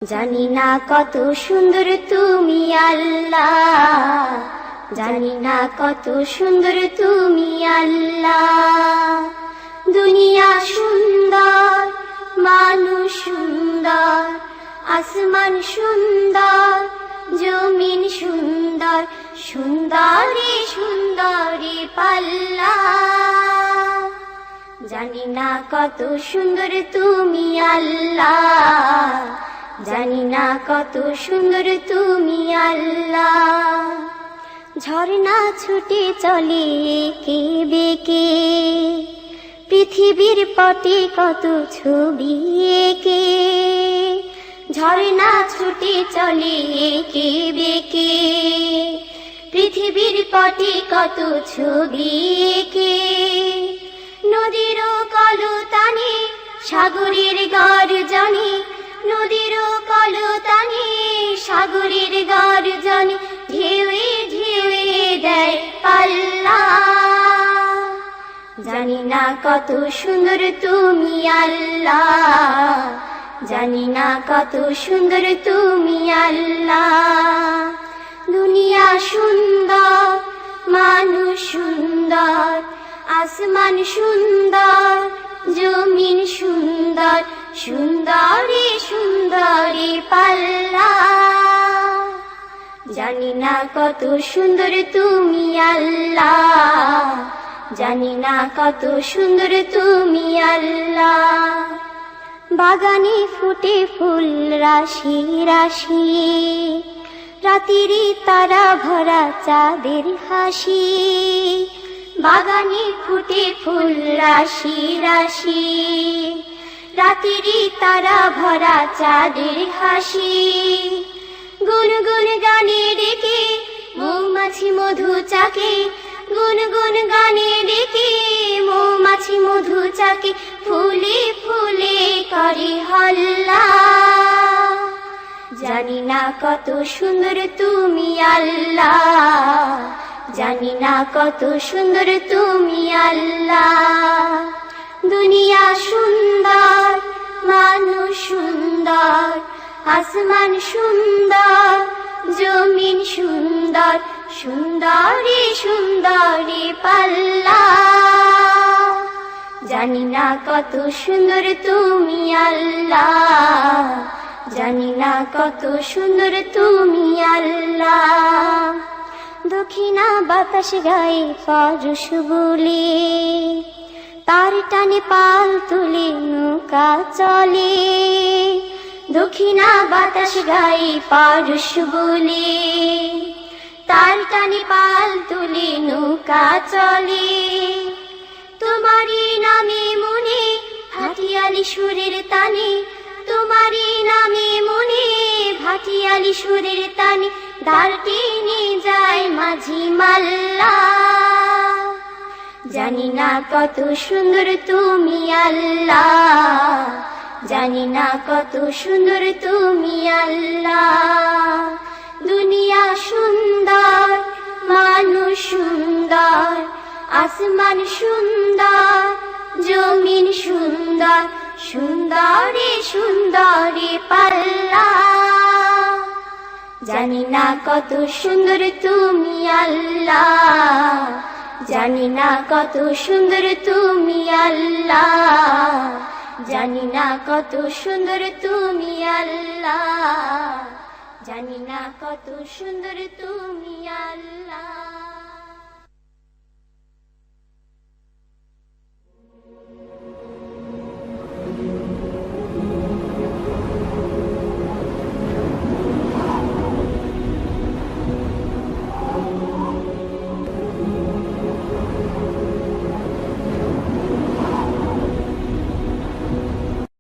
জানি না কত সুন্দর তুমি আল্লাহ, জানি না কত সুন্দর তুমি আল্লাহ। দুনিয়া সুন্দর, মানুষ সুন্দর, আসমান সুন্দর, জমিন সুন্দর, সুন্দরী সুন্দরী পাল্লা। জানি না কত সুন্দর তুমি আল্লাহ, জানি না কত সুন্দর তুমি আল্লাহ। ঝর্ণা ছুটে চলে এঁকে বেঁকে, পৃথিবীর পটে কত ছবি এঁকে। ঝর্ণা ছুটে চলে এঁকে বেঁকে, পৃথিবীর পটে কত ছবি এঁকে। নদীর কলতানে সাগরের গর্জনে, নদীর কলতানে সাগরের গর্জনে, ঢেউয়ে ঢেউয়ে দেয় পাল্লা। জানি না কত সুন্দর তুমি আল্লাহ, জানি না কত সুন্দর তুমি আল্লাহ। দুনিয়া সুন্দর, মানুষ সুন্দর, আসমান সুন্দর, জমিন সুন্দর, সুন্দরী সুন্দরী পাল্লা। জানি না কত সুন্দর তুমি আল্লাহ, জানি না কত সুন্দর তুমি আল্লাহ। বাগানে ফুটে ফুল রাশি রাশি, রাতিরি তারা ভরা চাঁদের হাসি। বাগানে ফুটে ফুল রাশি রাশি, রাতিরি তারা ভরা চাঁদের হাসি। গুনগুন গানে ডেকে মৌমাছি মধু চাকে, গুনগুন গানে ডেকে মৌমাছি মধু চাকে, ফুলে ফুলে করে হল্লা। জানি না কত সুন্দর তুমি আল্লাহ, জানি না কত সুন্দর তুমি আল্লাহ। দুনিয়া সুন্দর, মানুষ সুন্দর, আসমান সুন্দর, জমিন সুন্দর, সুন্দরী সুন্দরী পাল্লা। জানি না কত সুন্দর তুমি আল্লাহ, জানি না কত সুন্দর তুমি আল্লাহ। দক্ষিণা বাতাস গায়ে পরশ বলে, তার টানে পাল তুলে নৌকা চলে। দক্ষিণা বাতাস গায়ে পরশ বলে, তার টানে পাল তুলে নৌকা চলে। তোমারই নামে মনে ভাটিয়ালি সুরের তানে, তোমারই নামে মনে ভাটিয়ালি সুরের তানে, দাঁড় টেনে যায় মাঝি মাল্লা। জানি না কত সুন্দর তুমি আল্লাহ, জানি না কত সুন্দর তুমি আল্লাহ। দুনিয়া সুন্দর, মানুষ সুন্দর, আসমান সুন্দর, জমিন সুন্দর, সুন্দরী সুন্দরী পাল্লা। জানি না কত সুন্দর তুমি আল্লাহ, জানি না কত সুন্দর তুমি আল্লাহ, জানি না কত সুন্দর তুমি আল্লাহ, জানি না কত সুন্দর তুমি আল্লাহ।